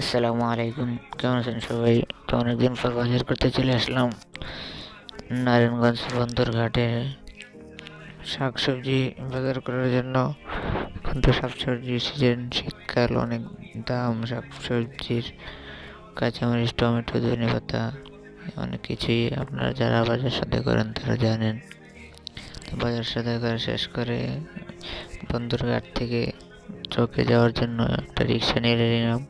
আসসালামু আলাইকুম। কেমন আছেন সবাই? তো অনেকদিন পর বাজার করতে চলে আসলাম নারায়ণগঞ্জ বন্দরঘাটে শাকসবজি বাজার করার জন্য। এখন তো শাকসবজির সিজন, শীতকাল, অনেক দাম শাকসবজির, কাঁচামরিচ, টমেটো, ধনেপাতা, অনেক কিছুই। আপনারা যারা বাজার সদাই করেন তারা জানেন। তো বাজার সদাই করা শেষ করে বন্দরঘাট থেকে চকে যাওয়ার জন্য একটা রিক্সা নিয়ে নিলাম।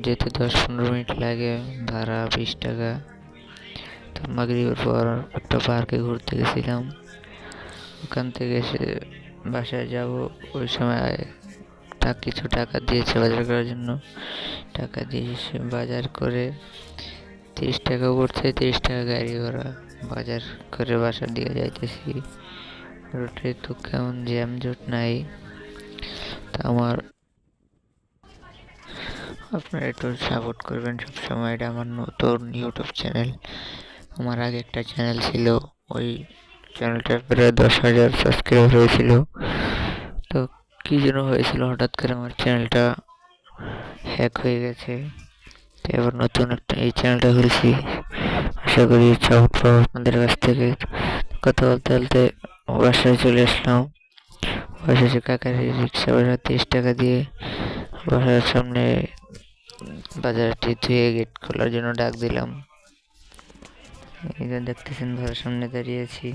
যেতে 10-15 মিনিট লাগে, ভাড়া 20 টাকা। তো মাগরিবের পর একটা পার্কে ঘুরতে গেছিলাম। ওখান থেকে এসে বাসায় যাব, ওই সময় কিছু টাকা দিয়েছে বাজার করার জন্য। টাকা দিয়ে এসে বাজার করে 30 টাকা পড়ছে, 30 টাকা গাড়ি ভাড়া। বাজার করে বাসার দিকে যাইতেছি, রোডে তো কেমন জ্যামজট নাই। তা আপনারা একটু সাপোর্ট করবেন সবসময়। এটা আমার নতুন ইউটিউব চ্যানেল। আমার আগে একটা চ্যানেল ছিল, ওই চ্যানেলটা প্রায় 10,000 সাবস্ক্রাইবার হয়েছিল। তো কী যেন হয়েছিল, হঠাৎ করে আমার চ্যানেলটা হ্যাক হয়ে গেছে। তো এবার নতুন একটা এই চ্যানেলটা খুলছি, আশা করি সাপোর্ট পাবো আপনাদের কাছ থেকে। কথা বলতে বলতে বাসায় চলে আসলাম। বাসায় এসে কাকার রিক্সা ভাড়া 30 টাকা দিয়ে বাসার সামনে বাজারটি ধুয়ে গেট খোলার জন্য ডাক দিলাম। এই যে দেখতেছেন ঘরের সামনে দাঁড়িয়ে আছি।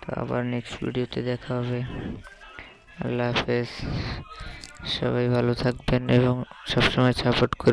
তো আবার নেক্সট ভিডিওতে দেখা হবে। আল্লাহ হাফেজ। সবাই ভালো থাকবেন এবং সবসময় সাপোর্ট করবেন।